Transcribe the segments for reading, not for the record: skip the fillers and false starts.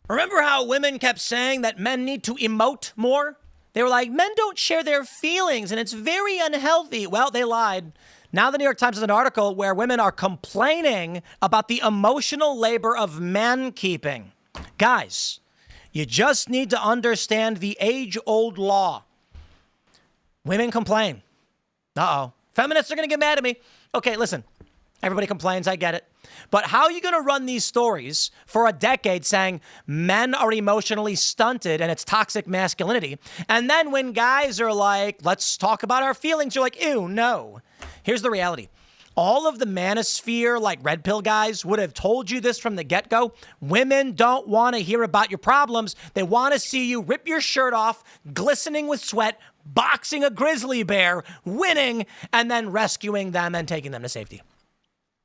Remember how women kept saying that men need to emote more? They were like, men don't share their feelings and it's very unhealthy. Well, they lied. Now the New York Times has an article where women are complaining about the emotional labor of mankeeping. Guys, you just need to understand the age-old law. Women complain. Uh-oh. Feminists are going to get mad at me. Okay, listen. Everybody complains. I get it. But how are you going to run these stories for a decade saying men are emotionally stunted and it's toxic masculinity? And then when guys are like, let's talk about our feelings, you're like, ew, no. Here's the reality. All of the manosphere, like RedPill guys, would have told you this from the get-go. Women don't want to hear about your problems. They want to see you rip your shirt off, glistening with sweat, boxing a grizzly bear, winning, and then rescuing them and taking them to safety.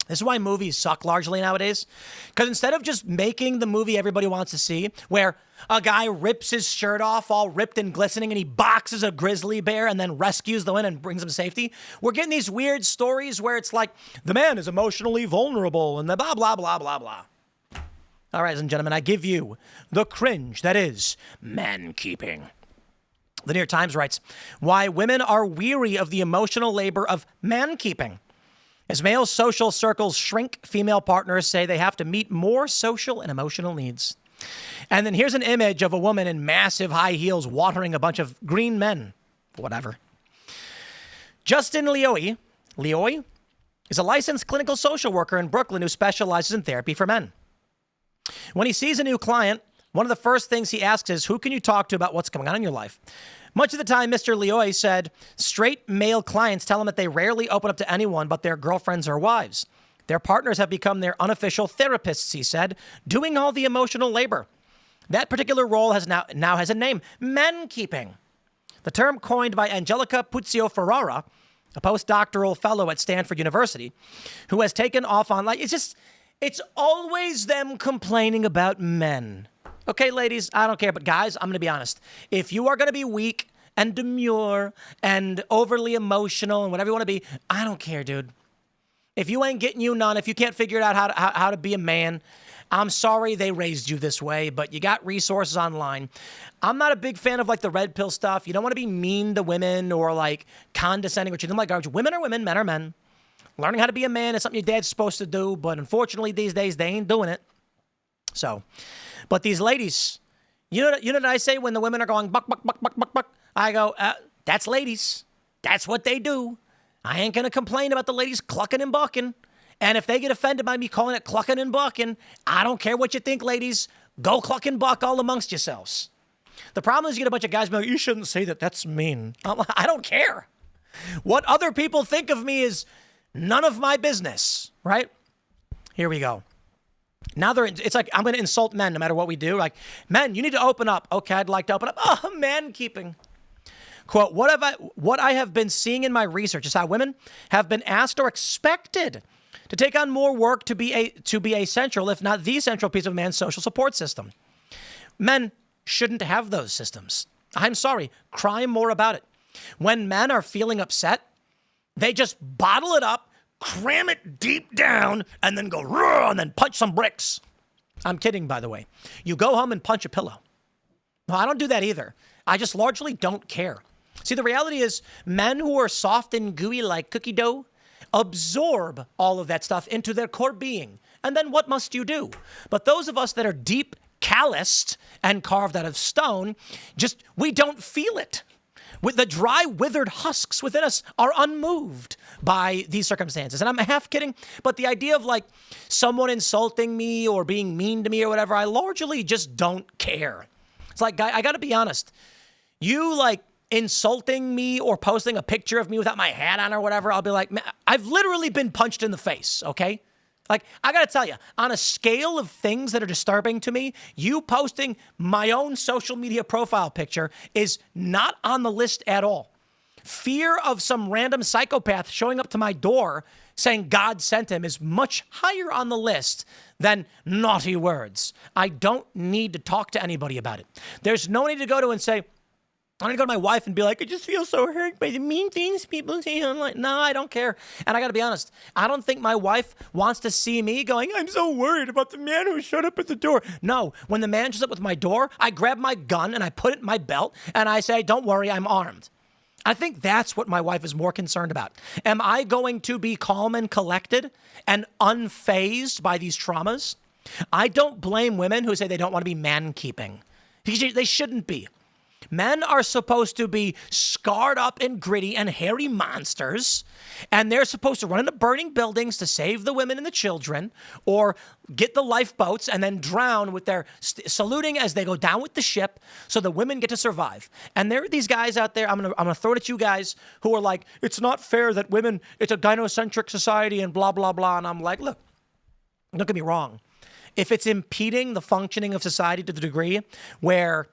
This is why movies suck largely nowadays. Because instead of just making the movie everybody wants to see, where a guy rips his shirt off all ripped and glistening and he boxes a grizzly bear and then rescues the win and brings him to safety, we're getting these weird stories where it's like, the man is emotionally vulnerable and the blah, blah, blah, blah, blah. All right, ladies and gentlemen, I give you the cringe that is mankeeping. The New York Times writes, why women are weary of the emotional labor of mankeeping. As male social circles shrink, female partners say they have to meet more social and emotional needs. And then here's an image of a woman in massive high heels watering a bunch of green men. Whatever. Justin Leoy is a licensed clinical social worker in Brooklyn who specializes in therapy for men. When he sees a new client, one of the first things he asks is, who can you talk to about what's going on in your life? Much of the time, Mr. Leoy said, straight male clients tell him that they rarely open up to anyone but their girlfriends or wives. Their partners have become their unofficial therapists, he said, doing all the emotional labor. That particular role now has a name, mankeeping. The term coined by Angelica Puzio Ferrara, a postdoctoral fellow at Stanford University, who has taken off online. It's always them complaining about men. Okay, ladies, I don't care. But guys, I'm going to be honest. If you are going to be weak and demure and overly emotional and whatever you want to be, I don't care, dude. If you ain't getting you none, if you can't figure it out how to be a man, I'm sorry they raised you this way, but you got resources online. I'm not a big fan of like the red pill stuff. You don't want to be mean to women or like condescending or treat them like garbage. Women are women, men are men. Learning how to be a man is something your dad's supposed to do, but unfortunately these days they ain't doing it. So, but these ladies, you know what I say when the women are going buck, buck, buck, buck, buck, buck? I go, that's ladies. That's what they do. I ain't going to complain about the ladies clucking and bucking. And if they get offended by me calling it clucking and bucking, I don't care what you think, ladies. Go cluck and buck all amongst yourselves. The problem is you get a bunch of guys being like, you shouldn't say that. That's mean. I don't care. What other people think of me is none of my business, right? Here we go. Now it's like, I'm going to insult men no matter what we do. Like, men, you need to open up. Okay, I'd like to open up. Oh, man keeping. Quote, what I have been seeing in my research is how women have been asked or expected to take on more work to be a central, if not the central piece of man's social support system. Men shouldn't have those systems. I'm sorry, cry more about it. When men are feeling upset, they just bottle it up, cram it deep down, and then go, roar, and then punch some bricks. I'm kidding, by the way. You go home and punch a pillow. No, I don't do that either. I just largely don't care. See, the reality is men who are soft and gooey like cookie dough absorb all of that stuff into their core being. And then what must you do? But those of us that are deep calloused and carved out of stone, we don't feel it. With the dry, withered husks within us are unmoved by these circumstances. And I'm half kidding, but the idea of like someone insulting me or being mean to me or whatever, I largely just don't care. It's like, guy, I got to be honest. You like insulting me or posting a picture of me without my hat on or whatever, I'll be like, man, I've literally been punched in the face, okay? Like, I got to tell you, on a scale of things that are disturbing to me, you posting my own social media profile picture is not on the list at all. Fear of some random psychopath showing up to my door saying God sent him is much higher on the list than naughty words. I don't need to talk to anybody about it. There's no need to go to and say, I'm going to go to my wife and be like, I just feel so hurt by the mean things people say online. No, I don't care. And I got to be honest, I don't think my wife wants to see me going, I'm so worried about the man who showed up at the door. No, when the man shows up with my door, I grab my gun and I put it in my belt and I say, don't worry, I'm armed. I think that's what my wife is more concerned about. Am I going to be calm and collected and unfazed by these traumas? I don't blame women who say they don't want to be man-keeping. They shouldn't be. Men are supposed to be scarred up and gritty and hairy monsters, and they're supposed to run into burning buildings to save the women and the children, or get the lifeboats and then drown with their saluting as they go down with the ship so the women get to survive. And there are these guys out there, I'm gonna throw it at you guys, who are like, it's not fair that women, it's a gynocentric society and blah, blah, blah. And I'm like, look, don't get me wrong. If it's impeding the functioning of society to the degree where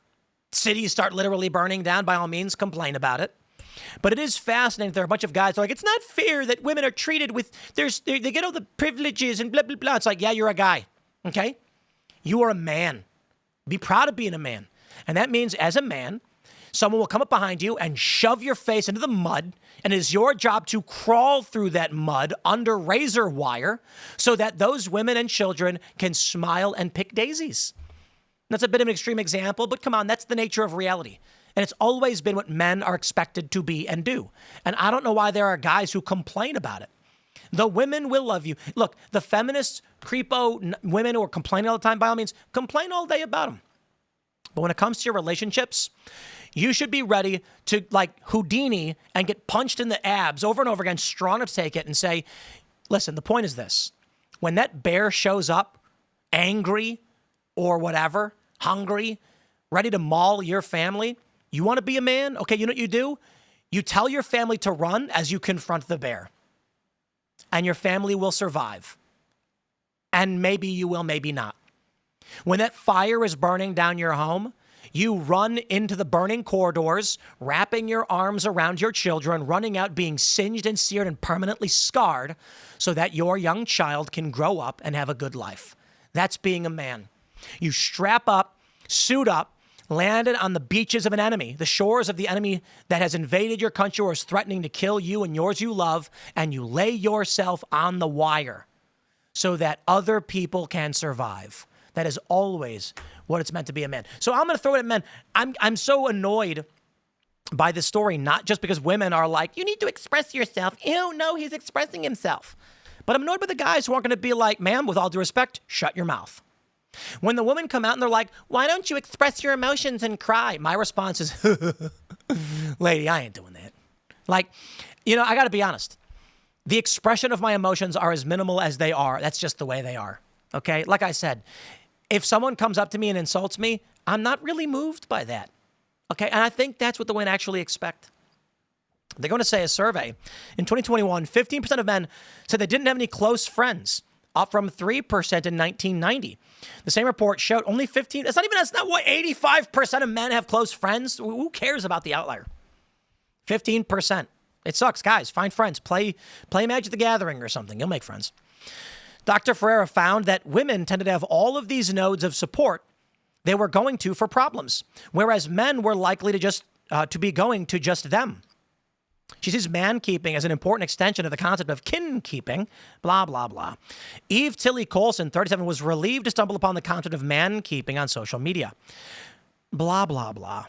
cities start literally burning down, by all means, complain about it. But it is fascinating. There are a bunch of guys who are like, it's not fair that women are treated with, they get all the privileges and blah, blah, blah. It's like, yeah, you're a guy, okay? You are a man. Be proud of being a man. And that means as a man, someone will come up behind you and shove your face into the mud, and it is your job to crawl through that mud under razor wire so that those women and children can smile and pick daisies. That's a bit of an extreme example, but come on, that's the nature of reality. And it's always been what men are expected to be and do. And I don't know why there are guys who complain about it. The women will love you. Look, the feminist, creepo women who are complaining all the time, by all means, complain all day about them. But when it comes to your relationships, you should be ready to, like Houdini, and get punched in the abs over and over again, strong enough to take it and say, listen, the point is this. When that bear shows up, angry, or whatever, hungry, ready to maul your family, you want to be a man? Okay, you know what you do? You tell your family to run as you confront the bear. And your family will survive. And maybe you will, maybe not. When that fire is burning down your home, you run into the burning corridors, wrapping your arms around your children, running out, being singed and seared and permanently scarred so that your young child can grow up and have a good life. That's being a man. You strap up, suit up, landed on the beaches of an enemy, the shores of the enemy that has invaded your country or is threatening to kill you and yours you love, and you lay yourself on the wire so that other people can survive. That is always what it's meant to be a man. So I'm going to throw it at men. I'm so annoyed by this story, not just because women are like, you need to express yourself. Ew, no, he's expressing himself. But I'm annoyed by the guys who aren't going to be like, ma'am, with all due respect, shut your mouth. When the women come out and they're like, why don't you express your emotions and cry? My response is, lady, I ain't doing that. Like, I got to be honest. The expression of my emotions are as minimal as they are. That's just the way they are. Okay? Like I said, if someone comes up to me and insults me, I'm not really moved by that. Okay? And I think that's what the women actually expect. They're going to say a survey. In 2021, 15% of men said they didn't have any close friends, up from 3% in 1990. The same report showed only 15. That's not what 85% of men have close friends. Who cares about the outlier? 15%. It sucks, guys. Find friends. Play Magic the Gathering or something. You'll make friends. Dr. Ferreira found that women tended to have all of these nodes of support they were going to for problems, whereas men were likely to just to be going to just them. She sees man-keeping as an important extension of the concept of kin-keeping, blah, blah, blah. Eve Tilly Colson, 37, was relieved to stumble upon the concept of man-keeping on social media. Blah, blah, blah.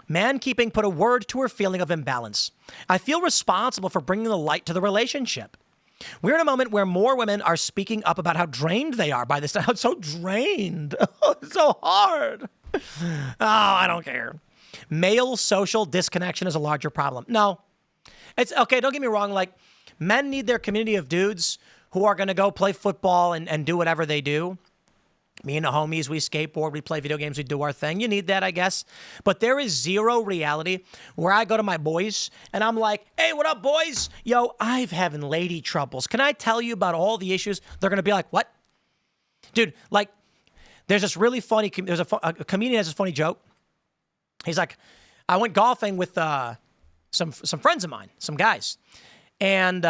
Man-keeping put a word to her feeling of imbalance. I feel responsible for bringing the light to the relationship. We're in a moment where more women are speaking up about how drained they are by this. How it's so drained. Oh, it's so hard. Oh, I don't care. Male social disconnection is a larger problem. No. It's okay. Don't get me wrong. Like, men need their community of dudes who are going to go play football and do whatever they do. Me and the homies, we skateboard, we play video games, we do our thing. You need that, I guess. But there is zero reality where I go to my boys and I'm like, hey, what up, boys? Yo, I'm having lady troubles. Can I tell you about all the issues? They're going to be like, what? Dude, like, there's this really funny, a comedian has this funny joke. He's like, I went golfing with some friends of mine, some guys. And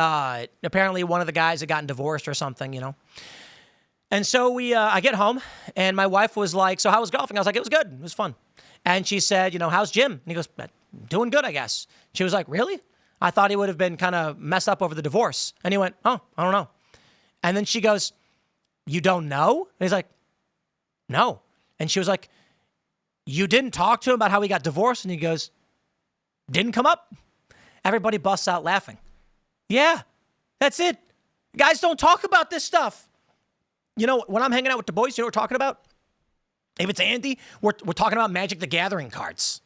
apparently one of the guys had gotten divorced or something, And so I get home, and my wife was like, so how was golfing? I was like, it was good. It was fun. And she said, how's Jim? And he goes, doing good, I guess. She was like, really? I thought he would have been kind of messed up over the divorce. And he went, oh, I don't know. And then she goes, you don't know? And he's like, no. And she was like, you didn't talk to him about how he got divorced? And he goes, didn't come up. Everybody busts out laughing. Yeah, that's it. Guys don't talk about this stuff. You know, when I'm hanging out with the boys, you know what we're talking about? If it's Andy, we're talking about Magic the Gathering cards.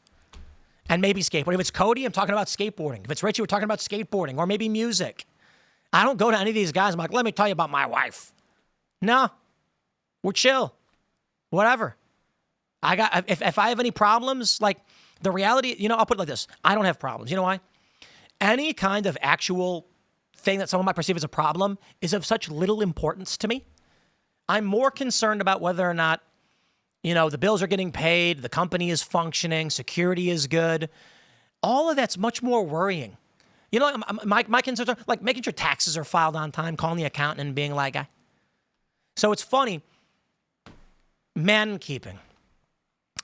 And maybe skateboarding. If it's Cody, I'm talking about skateboarding. If it's Richie, we're talking about skateboarding or maybe music. I don't go to any of these guys. I'm like, let me tell you about my wife. No, we're chill. Whatever. If I have any problems, like the reality, you know, I'll put it like this. I don't have problems. You know why? Any kind of actual thing that someone might perceive as a problem is of such little importance to me. I'm more concerned about whether or not, you know, the bills are getting paid, the company is functioning, security is good. All of that's much more worrying. You know, my concerns are like making sure taxes are filed on time, calling the accountant and being like, so it's funny. Mankeeping.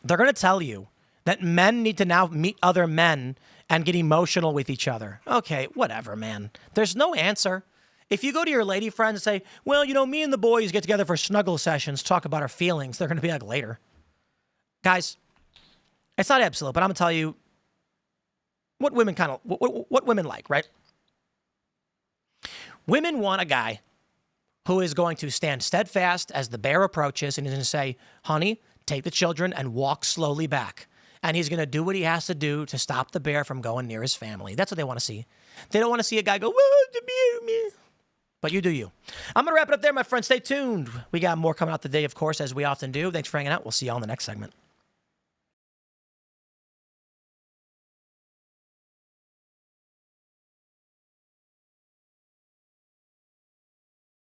They're going to tell you that men need to now meet other men and get emotional with each other. Okay, whatever, man. There's no answer. If you go to your lady friends and say, well, you know, me and the boys get together for snuggle sessions, talk about our feelings, they're going to be like, later. Guys, it's not absolute, but I'm going to tell you what women what women like, right? Women want a guy who is going to stand steadfast as the bear approaches and is going to say, honey, take the children and walk slowly back. And he's going to do what he has to do to stop the bear from going near his family. That's what they want to see. They don't want to see a guy go, but you do you. I'm going to wrap it up there, my friends. Stay tuned. We got more coming out today, of course, as we often do. Thanks for hanging out. We'll see you all in the next segment.